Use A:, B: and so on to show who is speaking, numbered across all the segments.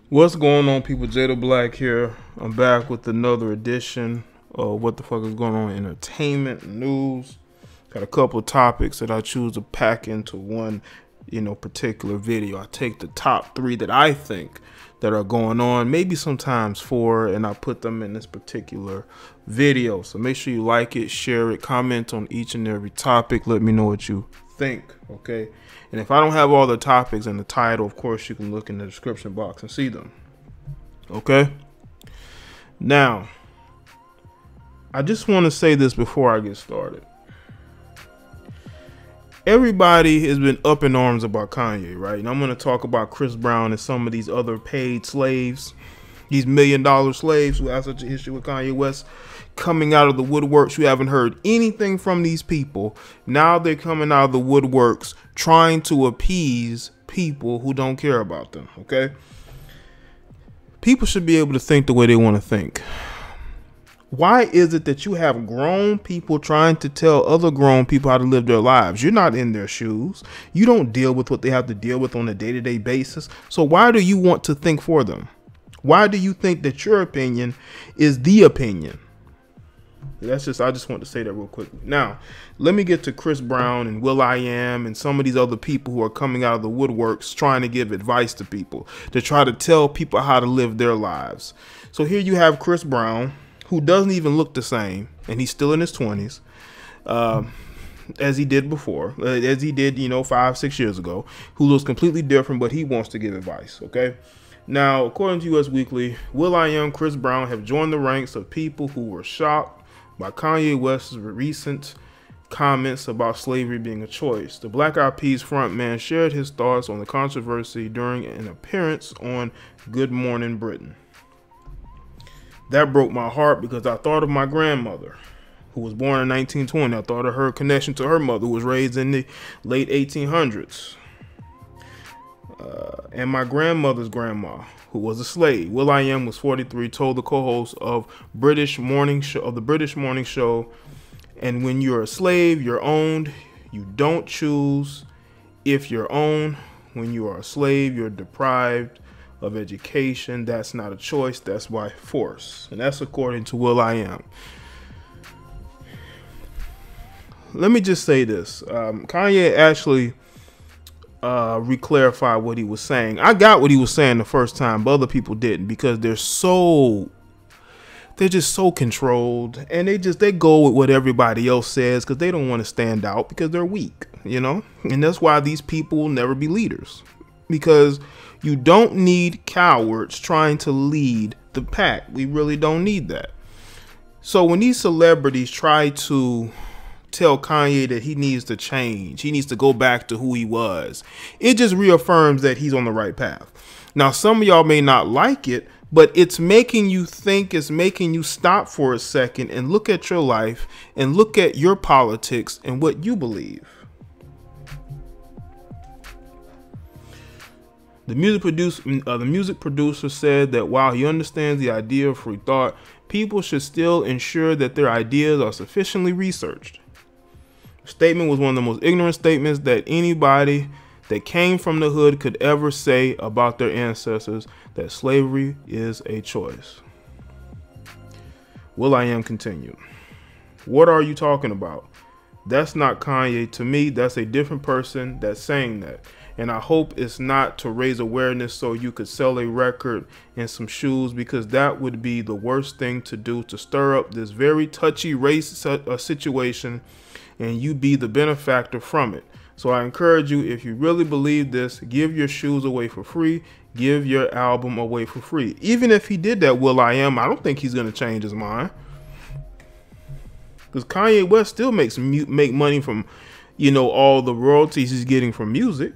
A: What's going on, people? Jada Black here. I'm back with another edition of what the fuck is going on in entertainment news. Got a couple of topics that I choose to pack into one, particular video. I take the top 3 that I think that are going on, maybe sometimes 4, and I put them in this particular video. So make sure you like it, share it, comment on each and every topic. Let me know what you think, okay? And if I don't have all the topics in the title, of course, you can look in the description box and see them, okay? Now, I just want to say this before I get started. Everybody has been up in arms about Kanye, right? And I'm going to talk about Chris Brown and some of these other paid slaves, these $1 million slaves who have such an issue with Kanye West coming out of the woodworks. You haven't heard anything from these people. Now they're coming out of the woodworks trying to appease people who don't care about them, okay? People should be able to think the way they want to think. Why is it that you have grown people trying to tell other grown people how to live their lives? You're not in their shoes. You don't deal with what they have to deal with on a day-to-day basis. So why do you want to think for them? Why do you think that your opinion is the opinion? I just want to say that real quickly. Now, let me get to Chris Brown and will.i.am and some of these other people who are coming out of the woodworks trying to give advice to people, to try to tell people how to live their lives. So here you have Chris Brown, who doesn't even look the same, and he's still in his 20s, as he did before, as he did, 5-6 years ago, who looks completely different, but he wants to give advice, okay? Now, according to US Weekly, will.i.am, Chris Brown have joined the ranks of people who were shocked by Kanye West's recent comments about slavery being a choice. The Black Eyed Peas frontman shared his thoughts on the controversy during an appearance on Good Morning Britain. That broke my heart because I thought of my grandmother, who was born in 1920. I thought of her connection to her mother, who was raised in the late 1800s. And my grandmother's grandma, who was a slave. will.i.am was 43, told the co-host of the British Morning Show, and when you're a slave, you're owned. You don't choose if you're owned. When you are a slave, you're deprived of education. That's not a choice. That's by force. And that's according to will.i.am. Let me just say this. Kanye actually reclarified what he was saying. I got what he was saying the first time, but other people didn't, because they're just so controlled, and they go with what everybody else says because they don't want to stand out, because they're weak, and that's why these people will never be leaders, because you don't need cowards trying to lead the pack. We really don't need that. So when these celebrities try to tell Kanye that he needs to change, he needs to go back to who he was, it just reaffirms that he's on the right path. Now, some of y'all may not like it, but it's making you think, it's making you stop for a second and look at your life and look at your politics and what you believe. The music producer said that while he understands the idea of free thought, people should still ensure that their ideas are sufficiently researched. The statement was one of the most ignorant statements that anybody that came from the hood could ever say about their ancestors, that slavery is a choice. will.i.am continued. What are you talking about? That's not Kanye to me. That's a different person that's saying that. And I hope it's not to raise awareness so you could sell a record and some shoes, because that would be the worst thing to do, to stir up this very touchy race situation and you be the benefactor from it. So I encourage you, if you really believe this, give your shoes away for free. Give your album away for free. Even if he did that, will.i.am, I don't think he's going to change his mind. Because Kanye West still make money from, all the royalties he's getting from music.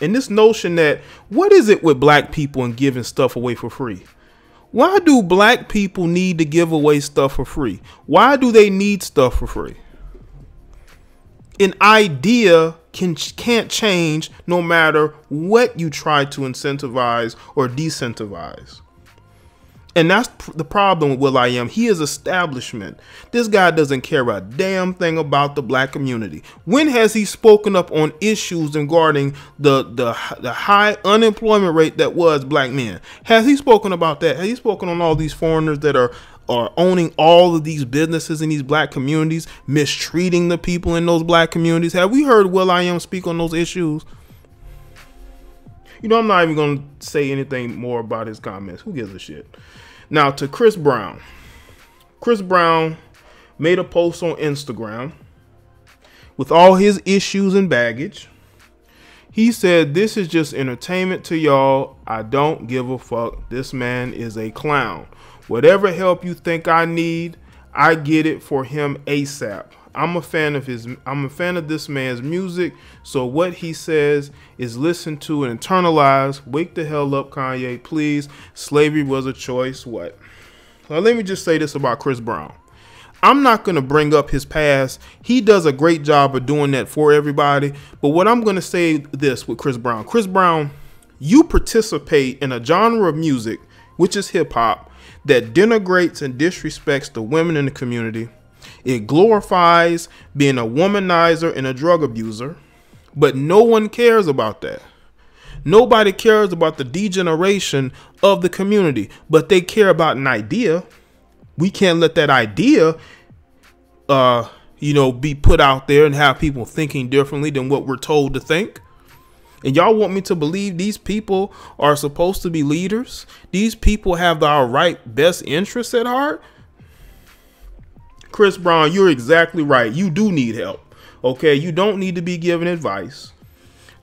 A: And this notion that, what is it with black people and giving stuff away for free? Why do black people need to give away stuff for free? Why do they need stuff for free? An idea can't change no matter what you try to incentivize or decentivize. And that's the problem with will.i.am. He is establishment. This guy doesn't care a damn thing about the black community. When has he spoken up on issues regarding the high unemployment rate that was black men? Has he spoken about that? Has he spoken on all these foreigners that are owning all of these businesses in these black communities, mistreating the people in those black communities? Have we heard will.i.am speak on those issues? You know, I'm not even going to say anything more about his comments. Who gives a shit? Now, to Chris Brown. Chris Brown made a post on Instagram with all his issues and baggage. He said, "This is just entertainment to y'all. I don't give a fuck. This man is a clown. Whatever help you think I need, I get it for him ASAP. I'm a fan of this man's music, so what he says is listen to and internalize. Wake the hell up, Kanye, please. Slavery was a choice." What? Now, let me just say this about Chris Brown. I'm not going to bring up his past. He does a great job of doing that for everybody. But what I'm going to say this with Chris Brown. Chris Brown, you participate in a genre of music, which is hip hop, that denigrates and disrespects the women in the community. It glorifies being a womanizer and a drug abuser, but no one cares about that. Nobody cares about the degeneration of the community, but they care about an idea. We can't let that idea, be put out there and have people thinking differently than what we're told to think. And y'all want me to believe these people are supposed to be leaders? These people have our best interests at heart? Chris Brown, you're exactly right. You do need help. Okay, you don't need to be given advice.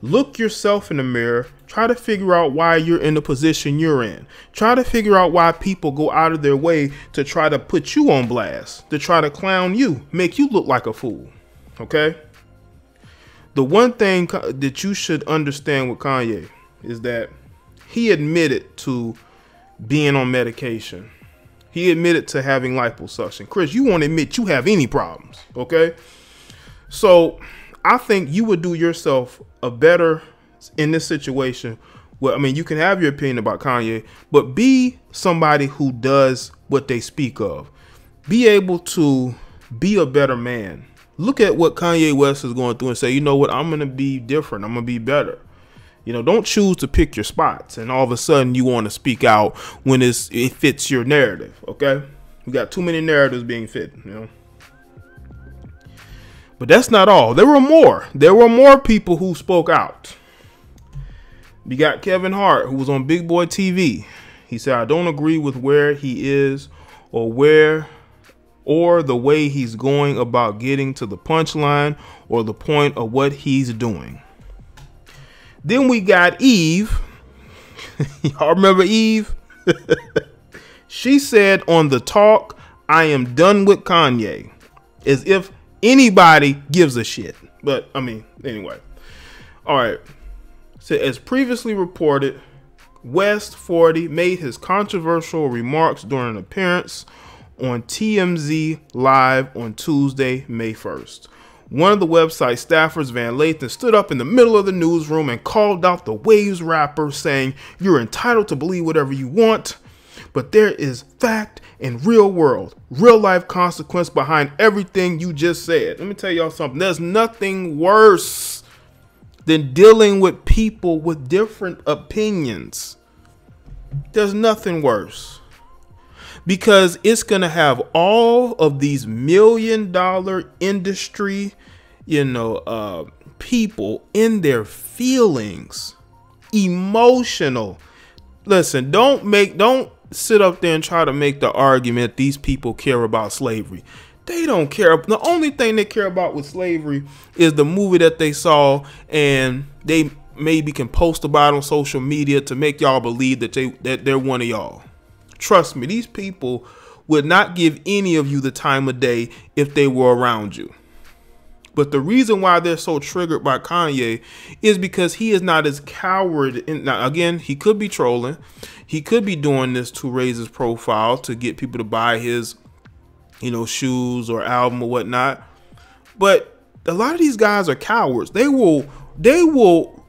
A: Look yourself in the mirror. Try to figure out why you're in the position you're in. Try to figure out why people go out of their way to try to put you on blast, to try to clown you, make you look like a fool. Okay? The one thing that you should understand with Kanye is that he admitted to being on medication. He admitted to having liposuction. Chris, you won't admit you have any problems, okay? So I think you would do yourself a better in this situation. Well, I mean, you can have your opinion about Kanye, but be somebody who does what they speak of. Be able to be a better man. Look at what Kanye West is going through and say, you know what, I'm going to be different. I'm going to be better. You know, don't choose to pick your spots and all of a sudden you want to speak out when it fits your narrative. Okay. We got too many narratives being fit, you know. But that's not all. There were more. There were more people who spoke out. You got Kevin Hart, who was on Big Boy TV. He said, "I don't agree with where he is or the way he's going about getting to the punchline or the point of what he's doing." Then we got Eve. Y'all remember Eve? She said on The Talk, "I am done with Kanye." As if anybody gives a shit. But, I mean, anyway. All right. So, as previously reported, West 40 made his controversial remarks during an appearance on TMZ Live on Tuesday, May 1st. One of the website staffers, Van Lathan, stood up in the middle of the newsroom and called out the Waves rapper, saying, "You're entitled to believe whatever you want, but there is fact and real life consequence behind everything you just said." Let me tell y'all something. There's nothing worse than dealing with people with different opinions. There's nothing worse. Because it's going to have all of these $1 million industry, people in their feelings, emotional. Listen, don't sit up there and try to make the argument these people care about slavery. They don't care. The only thing they care about with slavery is the movie that they saw, and they maybe can post about it on social media to make y'all believe that they're one of y'all. Trust me, these people would not give any of you the time of day if they were around you. But the reason why they're so triggered by Kanye is because he is not as coward. Now, again, he could be trolling. He could be doing this to raise his profile, to get people to buy his, shoes or album or whatnot. But a lot of these guys are cowards. They will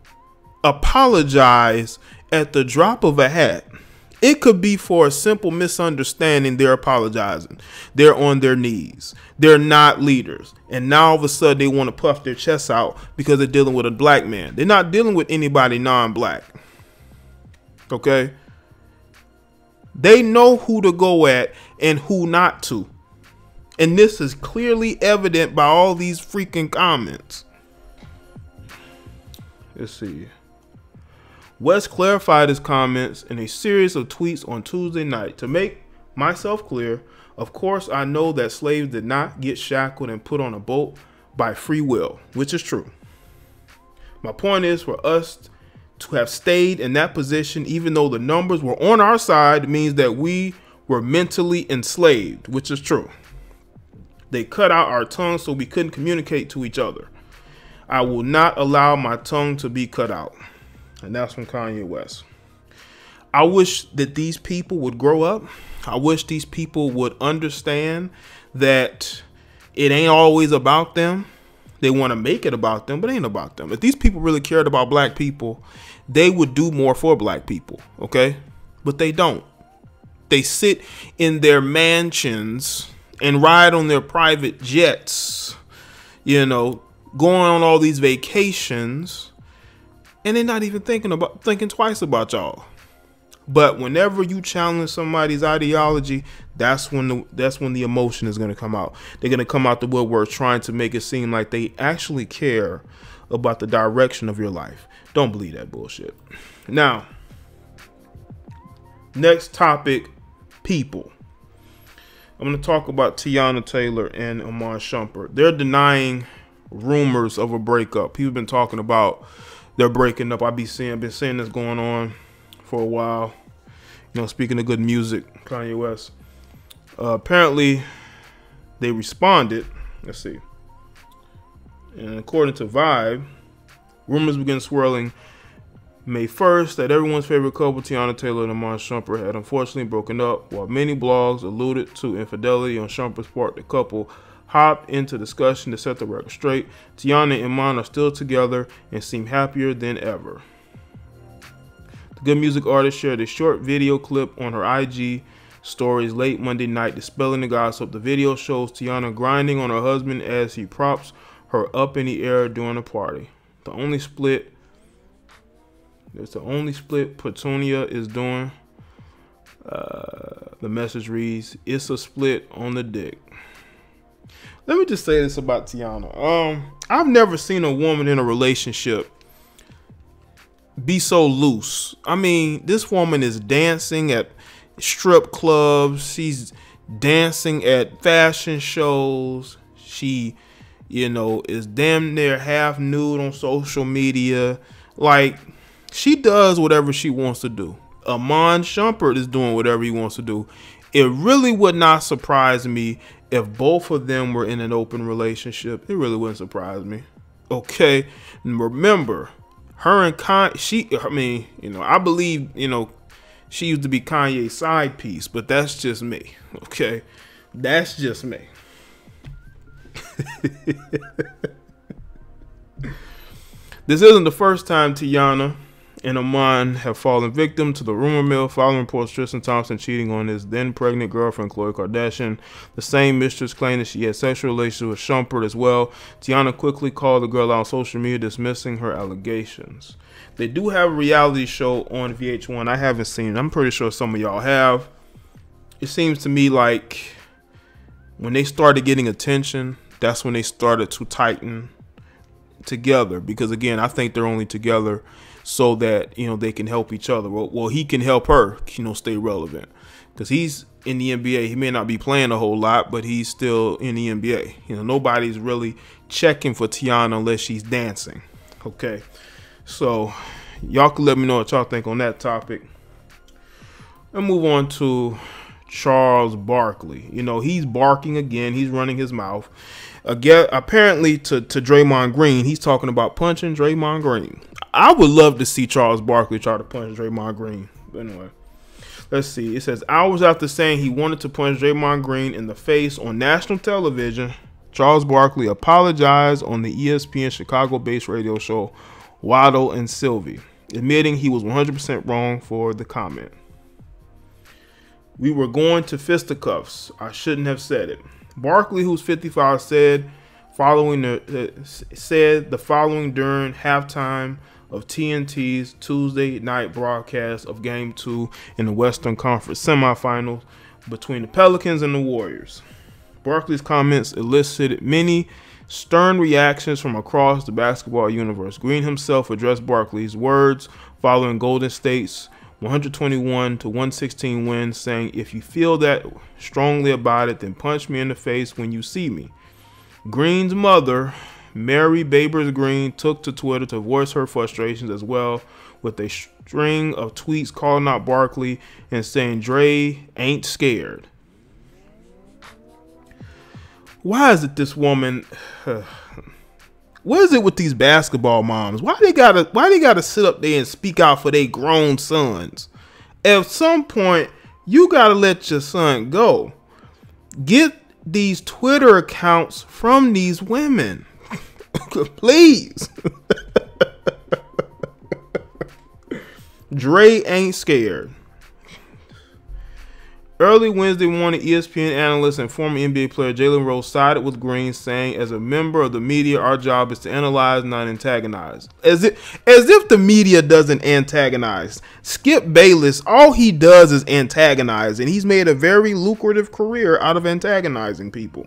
A: apologize at the drop of a hat. It could be for a simple misunderstanding. They're apologizing. They're on their knees. They're not leaders. And now all of a sudden they want to puff their chests out because they're dealing with a black man. They're not dealing with anybody non-black. Okay? They know who to go at and who not to. And this is clearly evident by all these freaking comments. Let's see. West clarified his comments in a series of tweets on Tuesday night. To make myself clear, of course, I know that slaves did not get shackled and put on a boat by free will, which is true. My point is, for us to have stayed in that position, even though the numbers were on our side, means that we were mentally enslaved, which is true. They cut out our tongues so we couldn't communicate to each other. I will not allow my tongue to be cut out. And that's from Kanye West. I wish that these people would grow up. I wish these people would understand that it ain't always about them. They want to make it about them, but it ain't about them. If these people really cared about black people, they would do more for black people, okay? But they don't. They sit in their mansions and ride on their private jets, you know, going on all these vacations, and they're not even thinking twice about y'all. But whenever you challenge somebody's ideology, that's when the emotion is going to come out. They're going to come out the woodwork trying to make it seem like they actually care about the direction of your life. Don't believe that bullshit. Now, next topic, people. I'm going to talk about Teyana Taylor and Iman Shumpert. They're denying rumors of a breakup. People have been talking about they're breaking up. I've been seeing this going on for a while. You know, speaking of good music, Kanye West. Apparently, they responded. Let's see. And according to Vibe, rumors began swirling May 1st that everyone's favorite couple, Teyana Taylor and Iman Shumpert, had unfortunately broken up. While many blogs alluded to infidelity on Shumpert's part, the couple hopped into discussion to set the record straight. Teyana and Iman are still together and seem happier than ever. The good music artist shared a short video clip on her IG stories late Monday night, dispelling the gossip. The video shows Teyana grinding on her husband as he props her up in the air during a party. The only split Petunia is doing. The message reads, "It's a split on the dick." Let me just say this about Teyana. I've never seen a woman in a relationship be so loose. I mean, this woman is dancing at strip clubs. She's dancing at fashion shows. She, you know, is damn near half nude on social media. Like, she does whatever she wants to do. Iman Shumpert is doing whatever he wants to do. It really would not surprise me if both of them were in an open relationship. It really wouldn't surprise me. Okay, and remember, her and Kanye, I believe, she used to be Kanye's side piece, but that's just me. Okay, that's just me. This isn't the first time Teyana and Iman have fallen victim to the rumor mill following reports Tristan Thompson cheating on his then pregnant girlfriend Khloe Kardashian. The same mistress claimed that she had sexual relations with Shumpert as well. Teyana quickly called the girl out on social media, dismissing her allegations. They do have a reality show on VH1. I haven't seen it. I'm pretty sure some of y'all have. It seems to me like when they started getting attention, that's when they started to tighten together. Because again, I think they're only together so that, they can help each other. Well, he can help her, stay relevant. Because he's in the NBA. He may not be playing a whole lot, but he's still in the NBA. Nobody's really checking for Teyana unless she's dancing. Okay. So, y'all can let me know what y'all think on that topic. And move on to Charles Barkley. He's barking again. He's running his mouth. Again, apparently to Draymond Green, he's talking about punching Draymond Green. I would love to see Charles Barkley try to punch Draymond Green. But anyway, let's see. It says, hours after saying he wanted to punch Draymond Green in the face on national television, Charles Barkley apologized on the ESPN Chicago-based radio show Waddle and Sylvie, admitting he was 100% wrong for the comment. We were going to fisticuffs. I shouldn't have said it. Barkley, who's 55, said the following during halftime of TNT's Tuesday night broadcast of Game 2 in the Western Conference semifinals between the Pelicans and the Warriors. Barkley's comments elicited many stern reactions from across the basketball universe. Green himself addressed Barkley's words following Golden State's 121-116 win, saying, "If you feel that strongly about it, then punch me in the face when you see me." Green's mother, Mary Babers Green, took to Twitter to voice her frustrations as well, with a string of tweets calling out Barkley and saying Dre ain't scared. Why is it this woman? What is it with these basketball moms? Why they gotta sit up there and speak out for their grown sons? At some point, you gotta let your son go. Get these Twitter accounts from these women, please. Dre ain't scared. Early Wednesday morning, ESPN analyst and former NBA player Jalen Rose sided with Green, saying, "As a member of the media, our job is to analyze, not antagonize." As if the media doesn't antagonize. Skip Bayless, all he does is antagonize, and he's made a very lucrative career out of antagonizing people.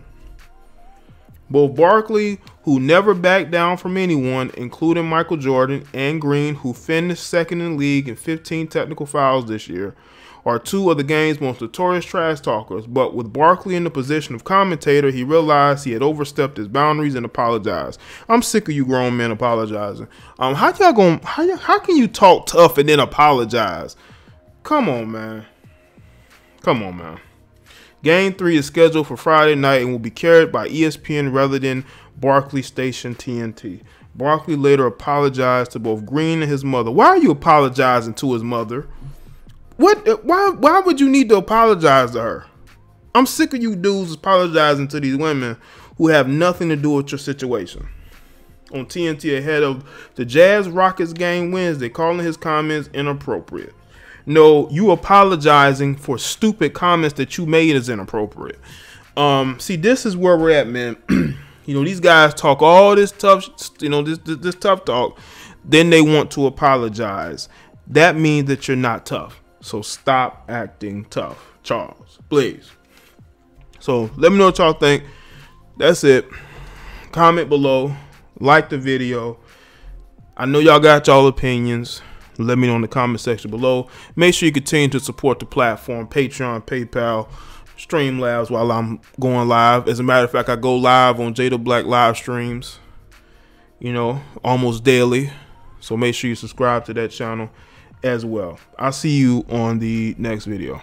A: Both Barkley, who never backed down from anyone, including Michael Jordan, and Green, who finished second in the league in 15 technical fouls this year, are two of the game's most notorious trash talkers. But with Barkley in the position of commentator, he realized he had overstepped his boundaries and apologized. I'm sick of you grown men apologizing. How can you talk tough and then apologize? Come on, man. Come on, man. Game 3 is scheduled for Friday night and will be carried by ESPN rather than Barkley station TNT. Barkley later apologized to both Green and his mother. Why are you apologizing to his mother? What? Why would you need to apologize to her? I'm sick of you dudes apologizing to these women who have nothing to do with your situation. On TNT ahead of the Jazz Rockets game Wednesday, calling his comments inappropriate. No, you apologizing for stupid comments that you made is inappropriate. See, this is where we're at, man. You know, these guys talk all this tough, this tough talk. Then they want to apologize. That means that you're not tough. So stop acting tough, Charles, please. So let me know what y'all think. That's it. Comment below. Like the video. I know y'all got y'all opinions. Let me know in the comment section below. Make sure you continue to support the platform. Patreon, PayPal, Streamlabs while I'm going live. As a matter of fact, I go live on Jada Black live streams, you know, almost daily. So make sure you subscribe to that channel as well. I'll see you on the next video.